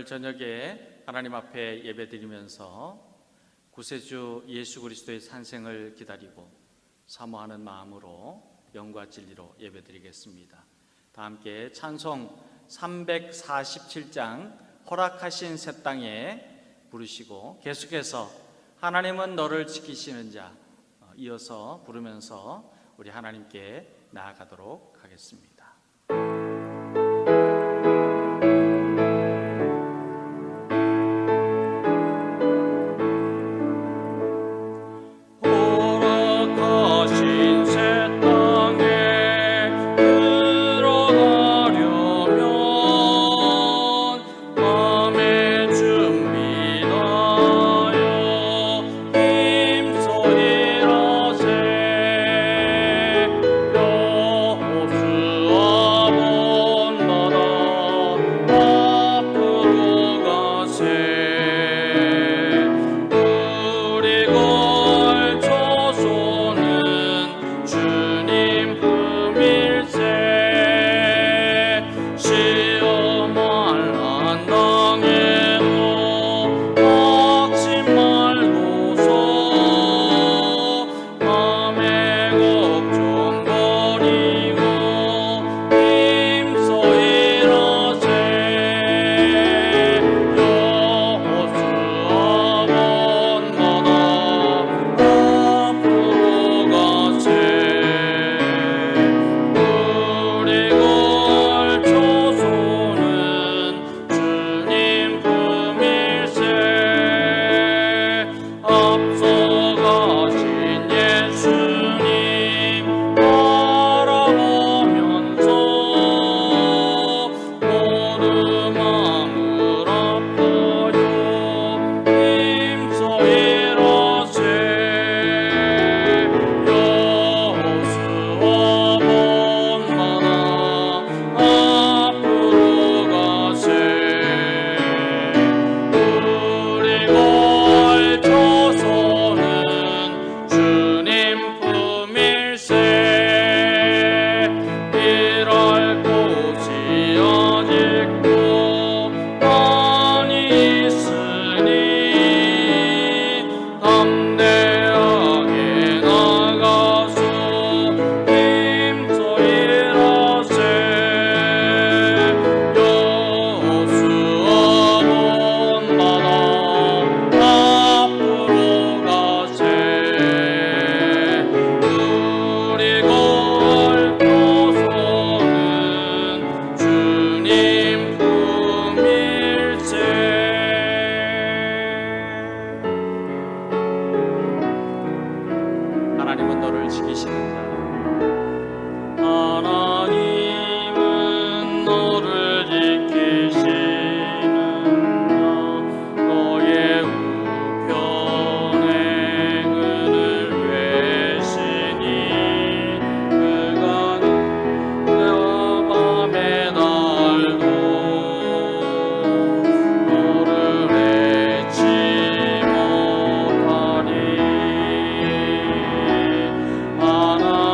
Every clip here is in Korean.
오늘 저녁에 하나님 앞에 예배드리면서 구세주 예수 그리스도의 탄생을 기다리고 사모하는 마음으로 영과 진리로 예배드리겠습니다. 다 함께 찬송 347장 허락하신 새 땅에 부르시고 계속해서 하나님은 너를 지키시는 자 이어서 부르면서 우리 하나님께 나아가도록 하겠습니다. 하나님은 너를 지키시는 자 하나님은 너를 지키시는 자 너의 우편에 은을 외시니 그가 밤의 날도 너를 해치 못하리 하나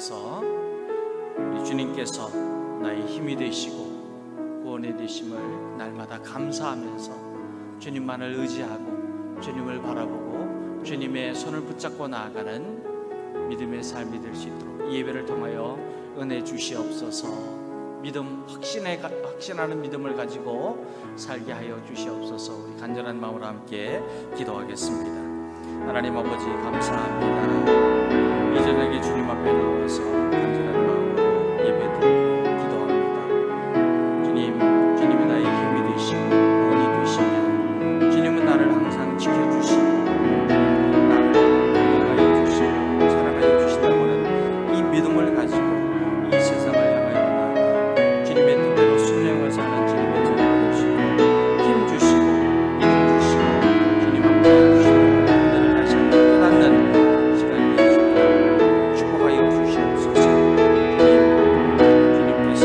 통해서 우리 주님께서 나의 힘이 되시고 구원이 되심을 날마다 감사하면서 주님만을 의지하고 주님을 바라보고 주님의 손을 붙잡고 나아가는 믿음의 삶이 될 수 있도록 이 예배를 통하여 은혜 주시옵소서. 확신하는 믿음을 가지고 살게 하여 주시옵소서. 우리 간절한 마음으로 함께 기도하겠습니다. 하나님 아버지 감사합니다. 이 저녁에 주님 앞에 나와서 간절한 마음으로 예배드리고 기도합니다. 주님이 나의 힘이 되시고 구원이 되시며 주님은 나를 항상 지켜주시고 나를 건강하여 주시고 사랑하여 주신다고는 이 믿음을 가지고 이 세상을 향하여 나아가 주님의 뜻대로 순종을 사는 주님의 자녀가 되시고 힘 주시고 믿음 주시고 주님 앞에 주시는 은혜를 다시 한번 깨닫는 시간이 되시고 축복하여 주시옵소서. 주님께서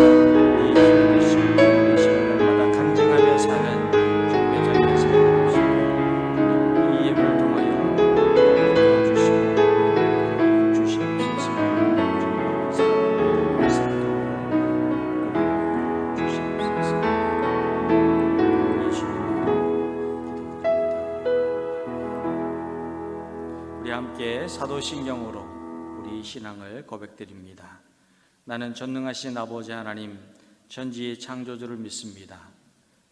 이 힘이 되시고 구원이 되시는 날마다 간증하며 사는 주님의 자녀가 되시고 이 예배를 통하여 도와주시고 주시옵소서. 주님의 사랑을 말씀도 주시옵소서. 예수님 기도드립니다. 우리 함께 사도신경으로 우리 신앙을 고백드립니다. 나는 전능하신 아버지 하나님 전지의 창조주를 믿습니다.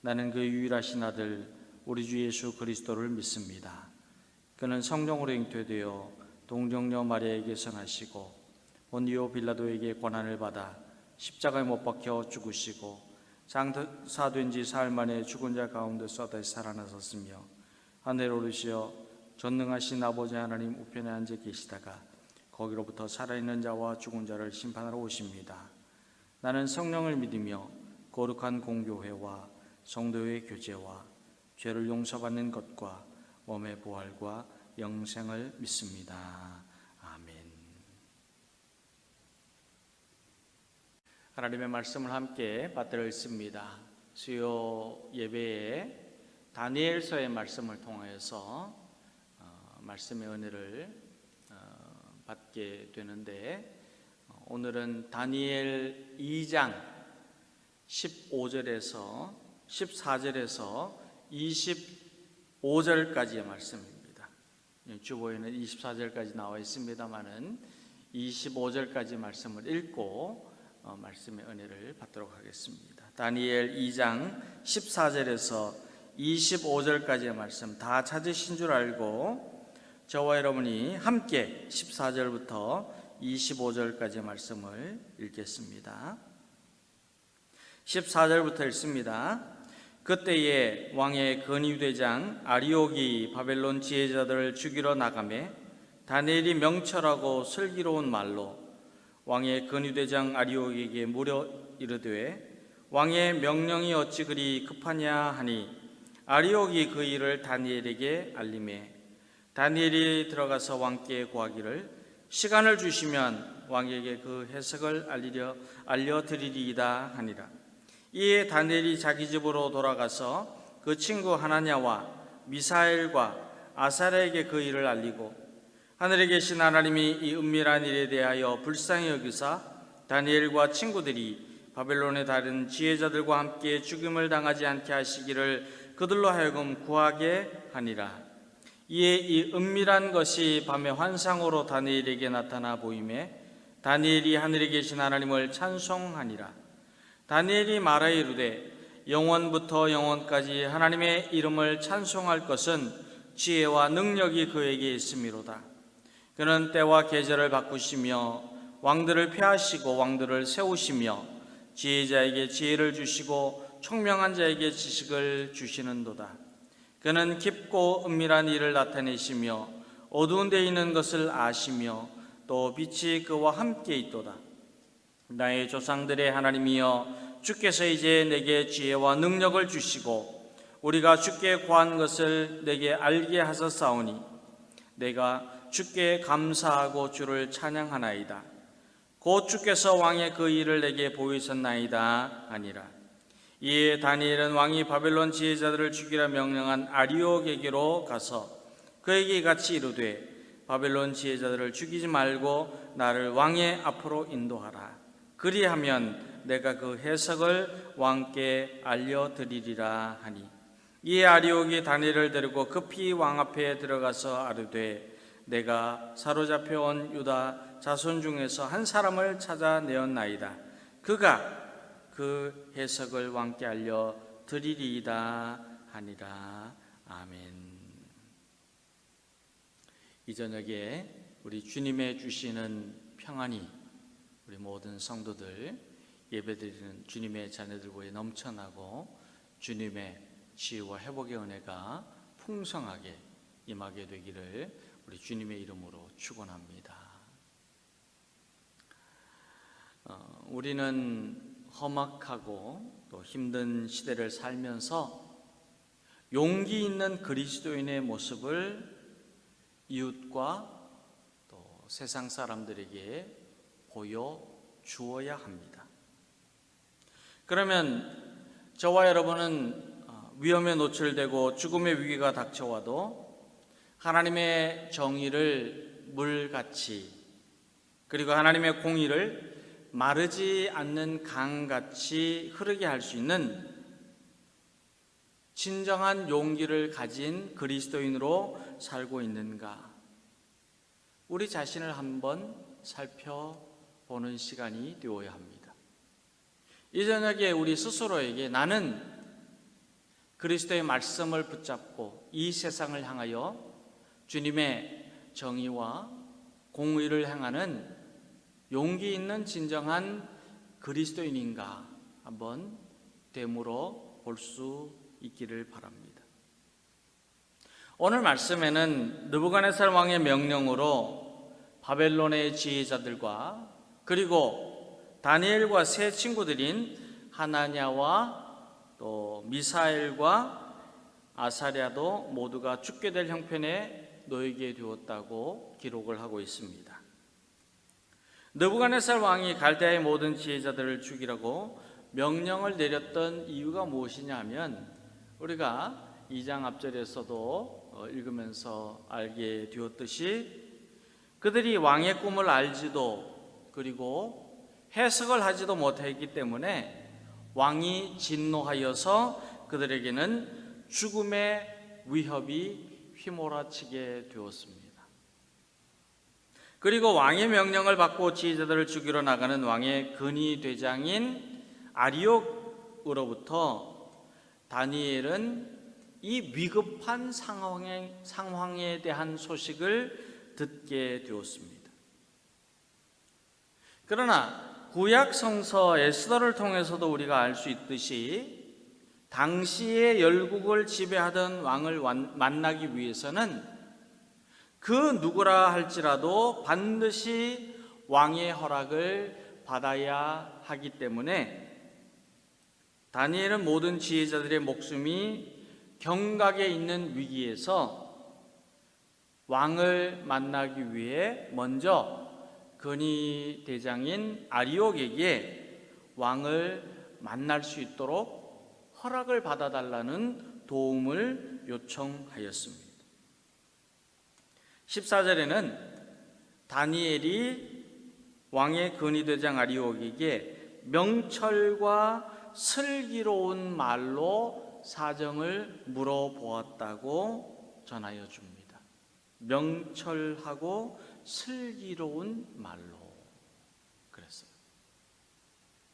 나는 그 유일하신 아들 우리 주 예수 그리스도를 믿습니다. 그는 성령으로 잉태되어 동정녀 마리아에게서 나시고 본디오 빌라도에게 고난을 받아 십자가에 못 박혀 죽으시고 장사된 지 사흘 만에 죽은 자 가운데서 다시 살아나셨으며 하늘에 오르시어 전능하신 아버지 하나님 우편에 앉아 계시다가 거기로부터 살아있는 자와 죽은 자를 심판하러 오십니다. 나는 성령을 믿으며 거룩한 공교회와 성도의 교제와 죄를 용서받는 것과 몸의 부활과 영생을 믿습니다. 아멘. 하나님의 말씀을 함께 받들어 읽습니다. 수요 예배에 다니엘서의 말씀을 통하여서 말씀의 은혜를 받게 되는데 오늘은 다니엘 2장 15절에서 14절에서 25절까지의 말씀입니다. 주보에는 24절까지 나와 있습니다만은 25절까지 말씀을 읽고 말씀의 은혜를 받도록 하겠습니다. 다니엘 2장 14절에서 25절까지의 말씀 다 찾으신 줄 알고 저와 여러분이 함께 14절부터 25절까지의 말씀을 읽겠습니다. 14절부터 읽습니다. 그때에 왕의 근위대장 아리옥이 바벨론 지혜자들을 죽이러 나가매 다니엘이 명철하고 슬기로운 말로 왕의 근위대장 아리옥에게 물어 이르되 왕의 명령이 어찌 그리 급하냐 하니 아리옥이 그 일을 다니엘에게 알리매 다니엘이 들어가서 왕께 구하기를 시간을 주시면 왕에게 그 해석을 알려드리리이다 하니라. 이에 다니엘이 자기 집으로 돌아가서 그 친구 하나냐와 미사엘과 아사랴에게 그 일을 알리고 하늘에 계신 하나님이 이 은밀한 일에 대하여 불쌍히 여기사 다니엘과 친구들이 바벨론의 다른 지혜자들과 함께 죽임을 당하지 않게 하시기를 그들로 하여금 구하게 하니라. 이에 이 은밀한 것이 밤의 환상으로 다니엘에게 나타나 보이매 다니엘이 하늘에 계신 하나님을 찬송하니라. 다니엘이 말하여 이르되 영원부터 영원까지 하나님의 이름을 찬송할 것은 지혜와 능력이 그에게 있음이로다. 그는 때와 계절을 바꾸시며 왕들을 폐하시고 왕들을 세우시며 지혜자에게 지혜를 주시고 총명한 자에게 지식을 주시는도다. 그는 깊고 은밀한 일을 나타내시며 어두운 데 있는 것을 아시며 또 빛이 그와 함께 있도다. 나의 조상들의 하나님이여 주께서 이제 내게 지혜와 능력을 주시고 우리가 주께 구한 것을 내게 알게 하셨사오니 내가 주께 감사하고 주를 찬양하나이다. 곧 주께서 왕의 그 일을 내게 보이셨나이다 하니라. 이에 다니엘은 왕이 바벨론 지혜자들을 죽이라 명령한 아리옥에게로 가서 그에게 같이 이르되 바벨론 지혜자들을 죽이지 말고 나를 왕의 앞으로 인도하라. 그리하면 내가 그 해석을 왕께 알려드리리라 하니, 이에 아리옥이 다니엘을 데리고 급히 왕 앞에 들어가서 아르되, 내가 사로잡혀 온 유다 자손 중에서 한 사람을 찾아내었나이다. 그가 그 해석을 왕께 알려드리리이다 하니라. 아멘. 이 저녁에 우리 주님의 주시는 평안이 우리 모든 성도들, 예배드리는 주님의 자녀들과에 넘쳐나고 주님의 치유와 회복의 은혜가 풍성하게 임하게 되기를 우리 주님의 이름으로 축원합니다. 우리는 험악하고 또 힘든 시대를 살면서 용기 있는 그리스도인의 모습을 이웃과 또 세상 사람들에게 보여주어야 합니다. 그러면 저와 여러분은 위험에 노출되고 죽음의 위기가 닥쳐와도 하나님의 정의를 물같이, 그리고 하나님의 공의를 마르지 않는 강같이 흐르게 할 수 있는 진정한 용기를 가진 그리스도인으로 살고 있는가, 우리 자신을 한번 살펴보는 시간이 되어야 합니다. 이 저녁에 우리 스스로에게 나는 그리스도의 말씀을 붙잡고 이 세상을 향하여 주님의 정의와 공의를 행하는 용기 있는 진정한 그리스도인인가 한번 되물어 볼 수 있기를 바랍니다. 오늘 말씀에는 느부갓네살 왕의 명령으로 바벨론의 지혜자들과 그리고 다니엘과 세 친구들인 하나냐와 또 미사엘과 아사랴도 모두가 죽게 될 형편에 놓이게 되었다고 기록을 하고 있습니다. 느부갓네살 왕이 갈대아의 모든 지혜자들을 죽이라고 명령을 내렸던 이유가 무엇이냐 하면, 우리가 2장 앞절에서도 읽으면서 알게 되었듯이 그들이 왕의 꿈을 알지도 그리고 해석을 하지도 못했기 때문에 왕이 진노하여서 그들에게는 죽음의 위협이 휘몰아치게 되었습니다. 그리고 왕의 명령을 받고 지혜자들을 죽이러 나가는 왕의 근위대장인 아리옥으로부터 다니엘은 이 위급한 상황에 대한 소식을 듣게 되었습니다. 그러나 구약 성서 에스더를 통해서도 우리가 알 수 있듯이 당시의 열국을 지배하던 왕을 만나기 위해서는 그 누구라 할지라도 반드시 왕의 허락을 받아야 하기 때문에 다니엘은 모든 지혜자들의 목숨이 경각에 있는 위기에서 왕을 만나기 위해 먼저 근위대장인 아리옥에게 왕을 만날 수 있도록 허락을 받아달라는 도움을 요청하였습니다. 14절에는 다니엘이 왕의 근위대장 아리옥에게 명철과 슬기로운 말로 사정을 물어보았다고 전하여 줍니다. 명철하고 슬기로운 말로 그랬어요.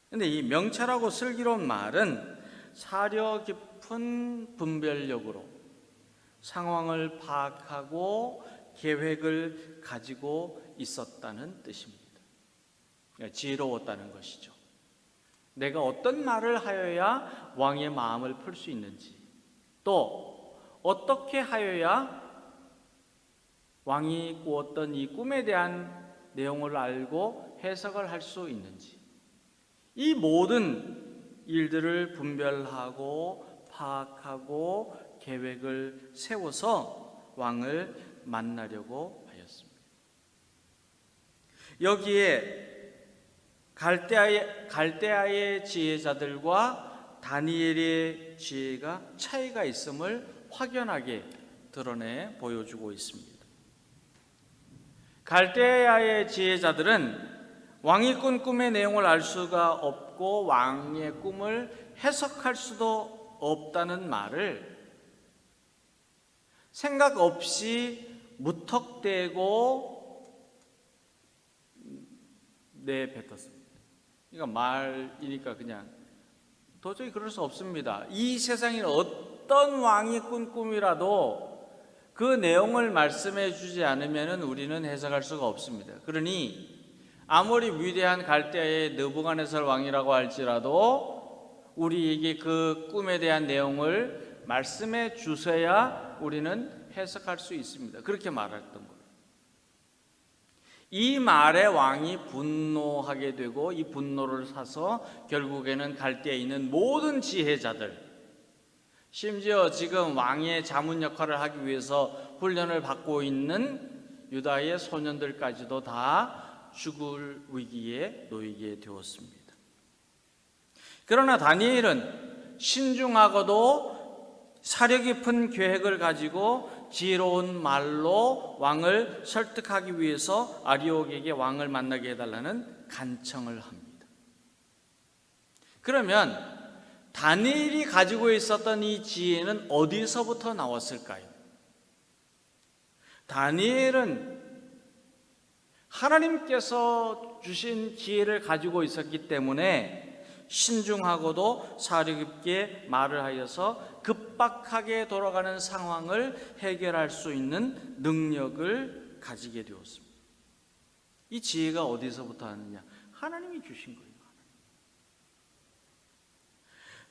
그런데 이 명철하고 슬기로운 말은 사려 깊은 분별력으로 상황을 파악하고 계획을 가지고 있었다는 뜻입니다. 지혜로웠다는 것이죠. 내가 어떤 말을 하여야 왕의 마음을 풀 수 있는지, 또 어떻게 하여야 왕이 꾸었던 이 꿈에 대한 내용을 알고 해석을 할 수 있는지, 이 모든 일들을 분별하고 파악하고 계획을 세워서 왕을 만나려고 하였습니다. 여기에 갈대아의 지혜자들과 다니엘의 지혜가 차이가 있음을 확연하게 드러내 보여주고 있습니다. 갈대아의 지혜자들은 왕이 꾼 꿈의 내용을 알 수가 없고 왕의 꿈을 해석할 수도 없다는 말을 생각 없이 무턱대고 내뱉었습니다. 그러니까 말이니까 그냥 도저히 그럴 수 없습니다. 이 세상에 어떤 왕이 꾼 꿈이라도 그 내용을 말씀해 주지 않으면 우리는 해석할 수가 없습니다. 그러니 아무리 위대한 갈대아의 느부갓네살 왕이라고 할지라도 우리에게 그 꿈에 대한 내용을 말씀해 주셔야 우리는 해석할 수 있습니다. 그렇게 말했던 거예요. 이 말에 왕이 분노하게 되고 이 분노를 사서 결국에는 갈대아에 있는 모든 지혜자들, 심지어 지금 왕의 자문 역할을 하기 위해서 훈련을 받고 있는 유다의 소년들까지도 다 죽을 위기에 놓이게 되었습니다. 그러나 다니엘은 신중하고도 사려 깊은 계획을 가지고 지혜로운 말로 왕을 설득하기 위해서 아리옥에게 왕을 만나게 해달라는 간청을 합니다. 그러면 다니엘이 가지고 있었던 이 지혜는 어디서부터 나왔을까요? 다니엘은 하나님께서 주신 지혜를 가지고 있었기 때문에 신중하고도 사려 깊게 말을 하여서 급박하게 돌아가는 상황을 해결할 수 있는 능력을 가지게 되었습니다. 이 지혜가 어디서부터 하느냐? 하나님이 주신 거예요.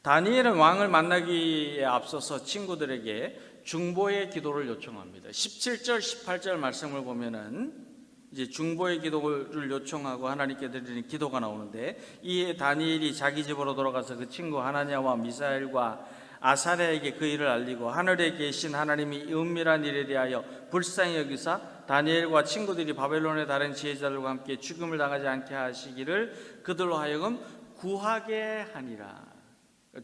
다니엘은 왕을 만나기에 앞서서 친구들에게 중보의 기도를 요청합니다. 17절, 18절 말씀을 보면은 이제 중보의 기도를 요청하고 하나님께 드리는 기도가 나오는데, 이에 다니엘이 자기 집으로 돌아가서 그 친구 하나냐와 미사엘과 아사랴에게 그 일을 알리고 하늘에 계신 하나님이 은밀한 일에 대하여 불쌍히 여기사 다니엘과 친구들이 바벨론의 다른 지혜자들과 함께 죽음을 당하지 않게 하시기를 그들로 하여금 구하게 하니라.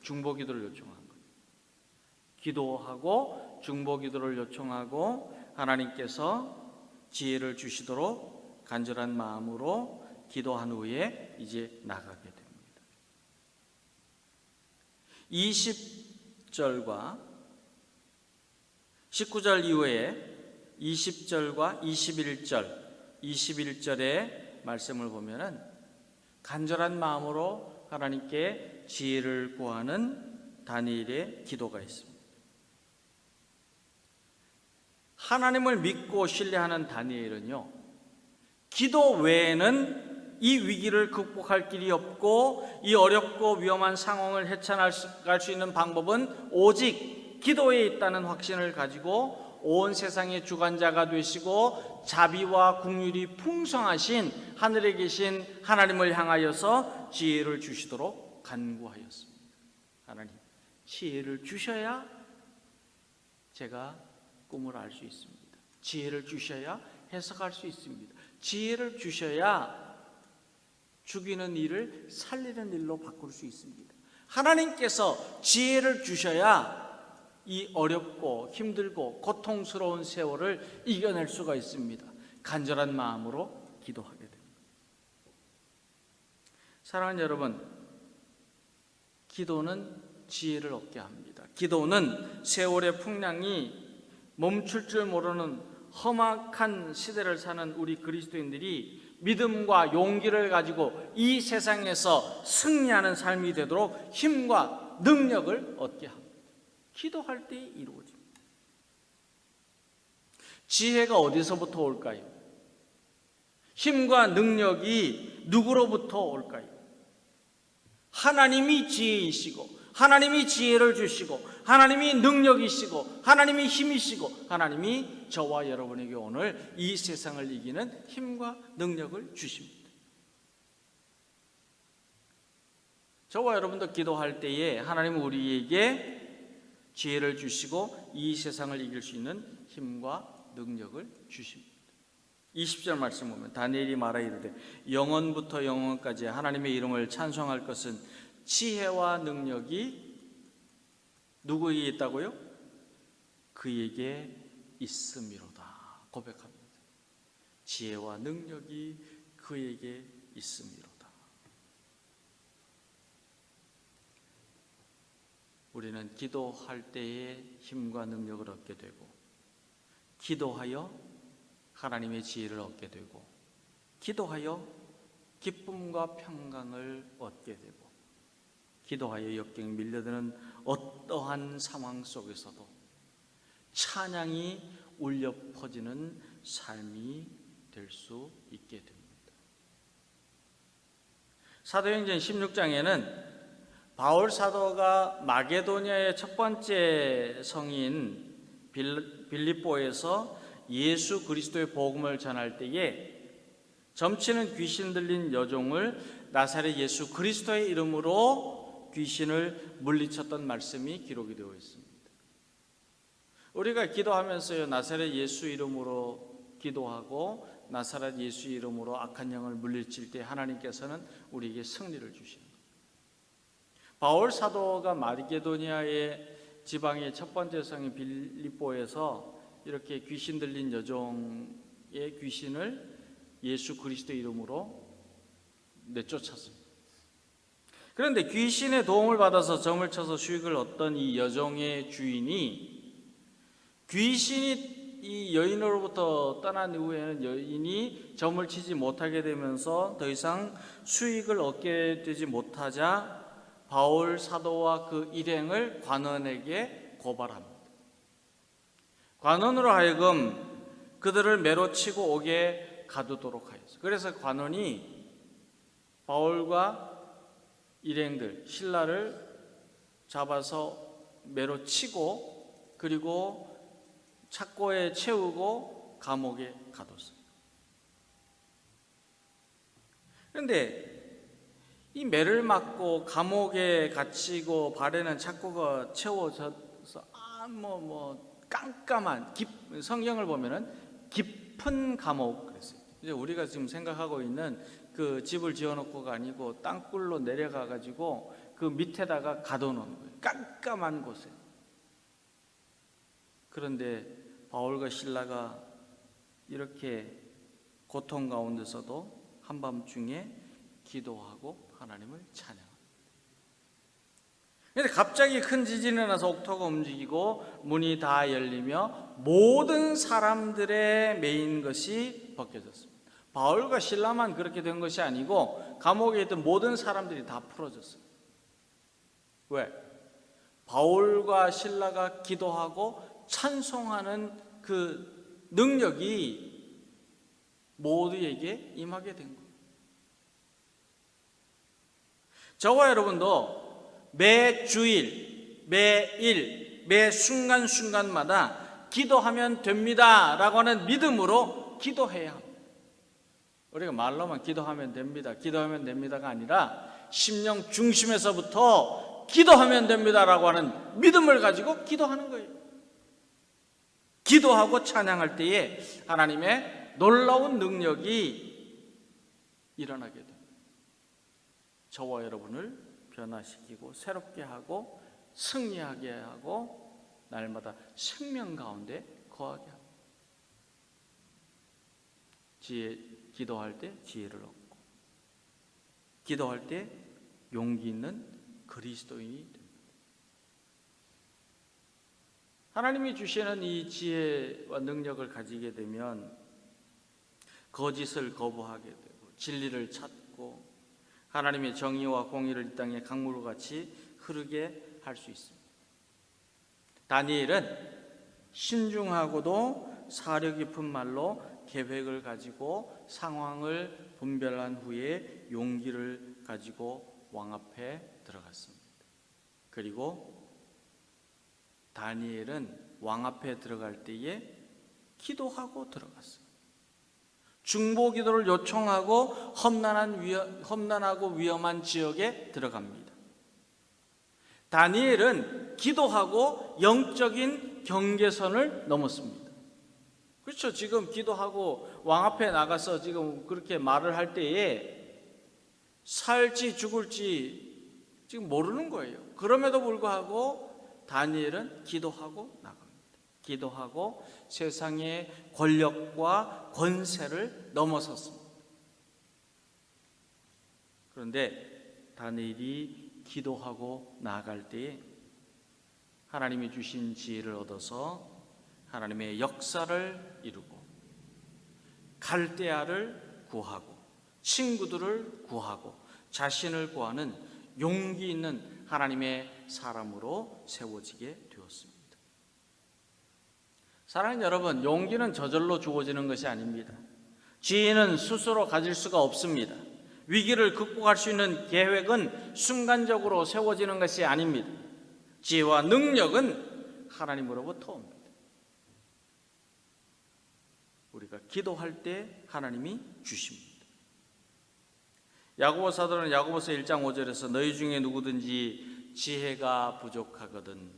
중보 기도를 요청한 거예요. 기도하고 중보 기도를 요청하고 하나님께서 지혜를 주시도록 간절한 마음으로 기도한 후에 이제 나가게 됩니다. 20절과 19절 이후에 20절과 21절의 말씀을 보면은 간절한 마음으로 하나님께 지혜를 구하는 다니엘의 기도가 있습니다. 하나님을 믿고 신뢰하는 다니엘은요, 기도 외에는 이 위기를 극복할 길이 없고 이 어렵고 위험한 상황을 헤쳐나갈 수 있는 방법은 오직 기도에 있다는 확신을 가지고 온 세상의 주관자가 되시고 자비와 긍휼이 풍성하신 하늘에 계신 하나님을 향하여서 지혜를 주시도록 간구하였습니다. 하나님, 지혜를 주셔야 제가 꿈을 알 수 있습니다. 지혜를 주셔야 해석할 수 있습니다. 지혜를 주셔야 죽이는 일을 살리는 일로 바꿀 수 있습니다. 하나님께서 지혜를 주셔야 이 어렵고 힘들고 고통스러운 세월을 이겨낼 수가 있습니다. 간절한 마음으로 기도하게 됩니다. 사랑하는 여러분, 기도는 지혜를 얻게 합니다. 기도는 세월의 풍랑이 멈출 줄 모르는 험악한 시대를 사는 우리 그리스도인들이 믿음과 용기를 가지고 이 세상에서 승리하는 삶이 되도록 힘과 능력을 얻게 합니다. 기도할 때 이루어집니다. 지혜가 어디서부터 올까요? 힘과 능력이 누구로부터 올까요? 하나님이 지혜이시고 하나님이 지혜를 주시고 하나님이 능력이시고 하나님이 힘이시고 하나님이 저와 여러분에게 오늘 이 세상을 이기는 힘과 능력을 주십니다. 저와 여러분도 기도할 때에 하나님은 우리에게 지혜를 주시고 이 세상을 이길 수 있는 힘과 능력을 주십니다. 20절 말씀 보면 다니엘이 말하 이르되 영원부터 영원까지 하나님의 이름을 찬송할 것은 지혜와 능력이 누구에게 있다고요? 그에게 있음이로다 고백합니다. 지혜와 능력이 그에게 있음이로다. 우리는 기도할 때에 힘과 능력을 얻게 되고, 기도하여 하나님의 지혜를 얻게 되고, 기도하여 기쁨과 평강을 얻게 되고, 기도하여 역경에 밀려드는 어떠한 상황 속에서도 찬양이 울려 퍼지는 삶이 될 수 있게 됩니다. 사도행전 16장에는 바울 사도가 마게도니아의 첫 번째 성인 빌립보에서 예수 그리스도의 복음을 전할 때에 점치는 귀신 들린 여종을 나사렛 예수 그리스도의 이름으로 귀신을 물리쳤던 말씀이 기록이 되어 있습니다. 우리가 기도하면서요, 나사렛 예수 이름으로 기도하고 나사렛 예수 이름으로 악한 영을 물리칠 때 하나님께서는 우리에게 승리를 주십니다. 바울 사도가 마게도니아의 지방의 첫 번째 성인 빌립보에서 이렇게 귀신 들린 여종의 귀신을 예수 그리스도 이름으로 내쫓았습니다. 그런데 귀신의 도움을 받아서 점을 쳐서 수익을 얻던 이 여종의 주인이, 귀신이 이 여인으로부터 떠난 이후에는 여인이 점을 치지 못하게 되면서 더 이상 수익을 얻게 되지 못하자 바울 사도와 그 일행을 관원에게 고발합니다. 관원으로 하여금 그들을 매로 치고 옥에 가두도록 하였어요. 그래서 관원이 바울과 일행들, 신라를 잡아서 매로 치고 그리고 착고에 채우고 감옥에 가뒀어요. 그런데 이 매를 맞고 감옥에 갇히고 발에는 착고가 채워져서 깜깜한 성경을 보면은 깊은 감옥 그랬어요. 이제 우리가 지금 생각하고 있는 그 집을 지어놓고가 아니고 땅굴로 내려가 가지고 그 밑에다가 가둬놓은 거예요. 깜깜한 곳에. 그런데 바울과 실라가 이렇게 고통 가운데서도 한밤중에 기도하고 하나님을 찬양합니다. 그런데 갑자기 큰 지진이 나서 옥토가 움직이고 문이 다 열리며 모든 사람들의 매인 것이 벗겨졌습니다. 바울과 실라만 그렇게 된 것이 아니고 감옥에 있던 모든 사람들이 다 풀어졌어요. 왜? 바울과 실라가 기도하고 찬송하는 그 능력이 모두에게 임하게 된 거예요. 저와 여러분도 매 주일, 매일, 매 순간순간마다 기도하면 됩니다 라고 하는 믿음으로 기도해야 합니다. 우리가 말로만 기도하면 됩니다, 기도하면 됩니다가 아니라 심령 중심에서부터 기도하면 됩니다 라고 하는 믿음을 가지고 기도하는 거예요. 기도하고 찬양할 때에 하나님의 놀라운 능력이 일어나게 됩니다. 저와 여러분을 변화시키고 새롭게 하고 승리하게 하고 날마다 생명 가운데 거하게 합니다. 기도할 때 지혜를 얻고, 기도할 때 용기 있는 그리스도인이 됩니다. 하나님이 주시는 이 지혜와 능력을 가지게 되면 거짓을 거부하게 되고 진리를 찾고 하나님의 정의와 공의를 이 땅에 강물과 같이 흐르게 할 수 있습니다. 다니엘은 신중하고도 사려 깊은 말로 계획을 가지고 상황을 분별한 후에 용기를 가지고 왕 앞에 들어갔습니다. 그리고 다니엘은 왕 앞에 들어갈 때에 기도하고 들어갔습니다. 중보 기도를 요청하고 험난하고 위험한 지역에 들어갑니다. 다니엘은 기도하고 영적인 경계선을 넘었습니다. 그렇죠. 지금 기도하고 왕 앞에 나가서 지금 그렇게 말을 할 때에 살지 죽을지 지금 모르는 거예요. 그럼에도 불구하고 다니엘은 기도하고 나갑니다. 기도하고 세상의 권력과 권세를 넘어섰습니다. 그런데 다니엘이 기도하고 나아갈 때에 하나님이 주신 지혜를 얻어서 하나님의 역사를 이루고 갈대아를 구하고 친구들을 구하고 자신을 구하는 용기 있는 하나님의 사람으로 세워지게 되었습니다. 사랑하는 여러분, 용기는 저절로 주어지는 것이 아닙니다. 지혜는 스스로 가질 수가 없습니다. 위기를 극복할 수 있는 계획은 순간적으로 세워지는 것이 아닙니다. 지혜와 능력은 하나님으로부터 옵니다. 우리가 기도할 때 하나님이 주십니다. 야고보 사도는 야고보서 1장 5절에서 너희 중에 누구든지 지혜가 부족하거든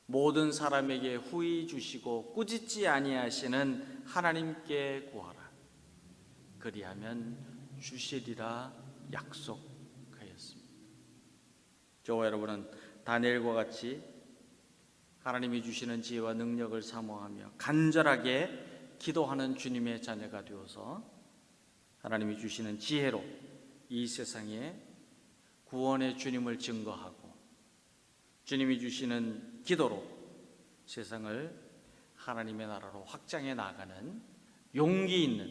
모든 사람에게 후히 주시고 꾸짖지 아니하시는 하나님께 구하라. 그리하면 주시리라 약속하였습니다. 저와 여러분은 다니엘과 같이 하나님이 주시는 지혜와 능력을 사모하며 간절하게 기도하는 주님의 자녀가 되어서 하나님이 주시는 지혜로 이 세상에 구원의 주님을 증거하고 주님이 주시는 기도로 세상을 하나님의 나라로 확장해 나가는 용기 있는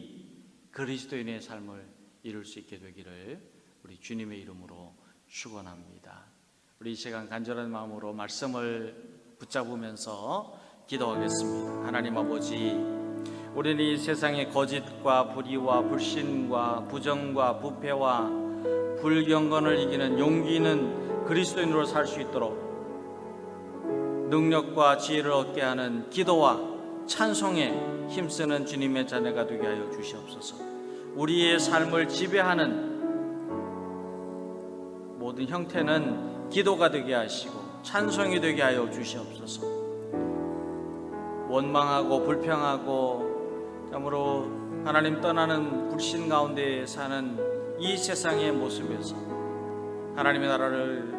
그리스도인의 삶을 이룰 수 있게 되기를 우리 주님의 이름으로 축원합니다. 우리 이 시간 간절한 마음으로 말씀을 붙잡으면서 기도하겠습니다. 하나님 아버지, 우리는 이 세상의 거짓과 불의와 불신과 부정과 부패와 불경건을 이기는 용기 있는 그리스도인으로 살 수 있도록 능력과 지혜를 얻게 하는 기도와 찬송에 힘쓰는 주님의 자녀가 되게 하여 주시옵소서. 우리의 삶을 지배하는 모든 형태는 기도가 되게 하시고 찬송이 되게 하여 주시옵소서. 원망하고 불평하고 참으로 하나님 떠나는 불신 가운데 사는 이 세상의 모습에서 하나님의 나라를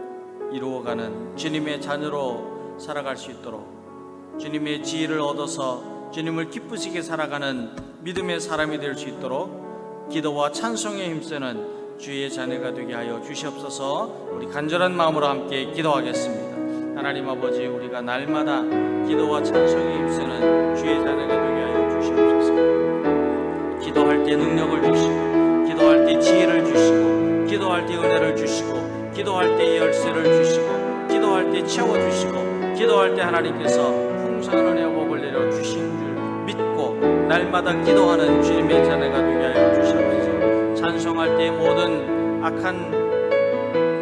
이루어가는 주님의 자녀로 살아갈 수 있도록 주님의 지혜를 얻어서 주님을 기쁘시게 살아가는 믿음의 사람이 될 수 있도록 기도와 찬송에 힘쓰는 주의 자녀가 되게 하여 주시옵소서. 우리 간절한 마음으로 함께 기도하겠습니다. 하나님 아버지, 우리가 날마다 기도와 찬송에 힘쓰는 주의 자녀가 되게 하여 주시옵소서. 기도할 때 능력을 주시고 기도할 때 지혜를 주시고 기도할 때 은혜를 주시고 기도할 때 열쇠를 주시고 기도할 때 채워주시고 기도할 때 하나님께서 풍성한 은혜와 복을 내려 주신 줄 믿고 날마다 기도하는 주님의 자녀가 되게 하여 주시옵소서. 찬송할 때 모든 악한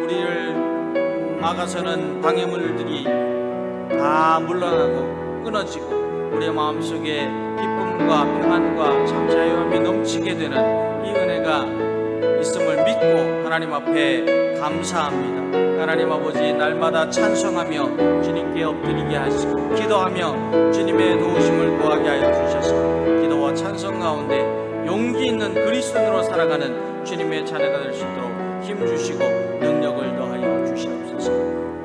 우리를 막아서는 방해물들이 다 물러나고 끊어지고 우리의 마음속에 기쁨과 평안과 참 자유함이 넘치게 되는 이 은혜가 있음을 믿고 하나님 앞에 감사합니다. 하나님 아버지, 날마다 찬송하며 주님께 엎드리게 하시고 기도하며 주님의 도우심을 구하게 하여 주셔서 기도와 찬송 가운데 용기 있는 그리스도인으로 살아가는 주님의 자녀가 될 수 있도록 힘주시고 능력을 더하여 주시옵소서.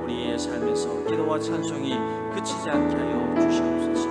우리의 삶에서 기도와 찬송이 그치지 않게 하여 주시옵소서.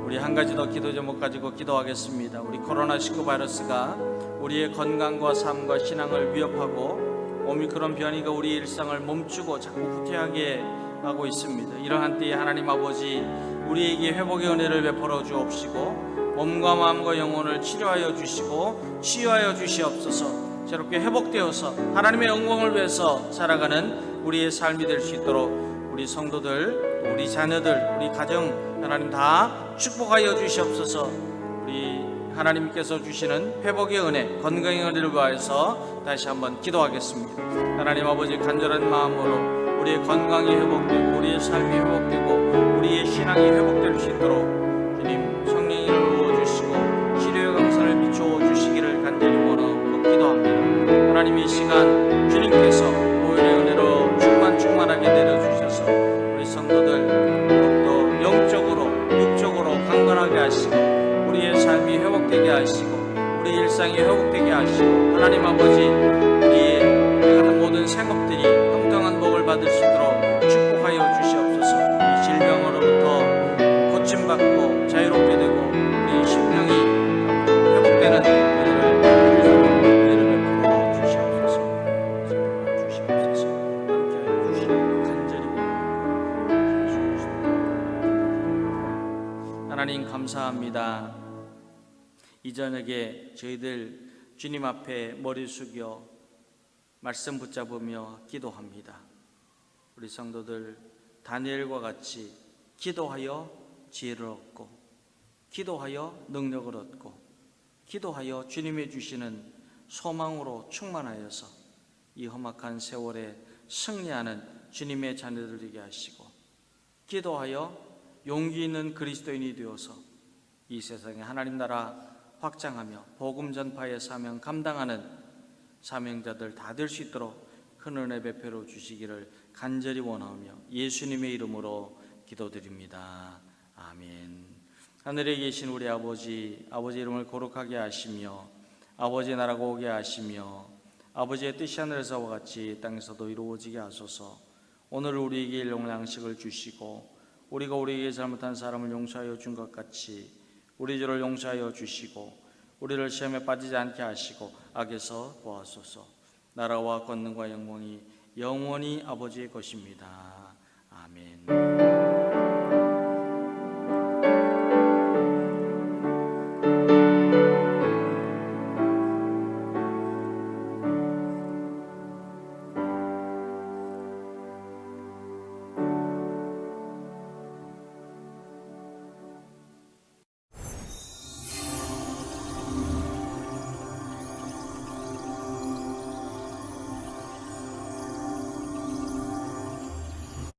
우리 한 가지 더 기도 제목 가지고 기도하겠습니다. 우리 코로나19 바이러스가 우리의 건강과 삶과 신앙을 위협하고 오미크론 변이가 우리의 일상을 멈추고 자꾸 후퇴하게 하고 있습니다. 이러한 때에 하나님 아버지, 우리에게 회복의 은혜를 베풀어 주옵시고 몸과 마음과 영혼을 치료하여 주시고 치유하여 주시옵소서. 새롭게 회복되어서 하나님의 영광을 위해서 살아가는 우리의 삶이 될 수 있도록 우리 성도들, 우리 자녀들, 우리 가정 하나님 다 축복하여 주시옵소서. 우리 하나님께서 주시는 회복의 은혜, 건강의 은혜를 위하여서 다시 한번 기도하겠습니다. 하나님 아버지, 간절한 마음으로 우리의 건강이 회복되고 우리의 삶이 회복되고 우리의 신앙이 회복될 수 있도록 주님 성령님을 부어주시고 치료의 강선을 비추어 주시기를 간절히 원하고 기도합니다. 하나님, 이 시간 주님께서 보혈의 은혜로 충만하게 내려주셔서 우리 성도들 더욱더 영적으로 육적으로 강건하게 하시고 우리의 삶이 회복되게 하시고 우리 일상이 회복되게 하시고 하나님 아버지, 우리의 하는 모든 생업들이 평등한 복을 받을 수 있도록 축복하여 주시옵소서. 이 질병으로부터 감사합니다. 이 저녁에 저희들 주님 앞에 머리 숙여 말씀 붙잡으며 기도합니다. 우리 성도들 다니엘과 같이 기도하여 지혜를 얻고, 기도하여 능력을 얻고, 기도하여 주님이 주시는 소망으로 충만하여서 이 험악한 세월에 승리하는 주님의 자녀들 되게 하시고, 기도하여 용기 있는 그리스도인이 되어서 이 세상에 하나님 나라 확장하며 복음 전파의 사명 감당하는 사명자들 다 될 수 있도록 큰 은혜 베풀어 주시기를 간절히 원하며 예수님의 이름으로 기도드립니다. 아멘. 하늘에 계신 우리 아버지, 아버지 이름을 거룩하게 하시며 아버지의 나라가 오게 하시며 아버지의 뜻이 하늘에서와 같이 땅에서도 이루어지게 하소서. 오늘 우리에게 일용할 양식을 주시고 우리가 우리에게 잘못한 사람을 용서하여 준 것 같이 우리 죄를 용서하여 주시고 우리를 시험에 빠지지 않게 하시고 악에서 구하소서. 나라와 권능과 영광이 영원히 아버지의 것입니다. 아멘.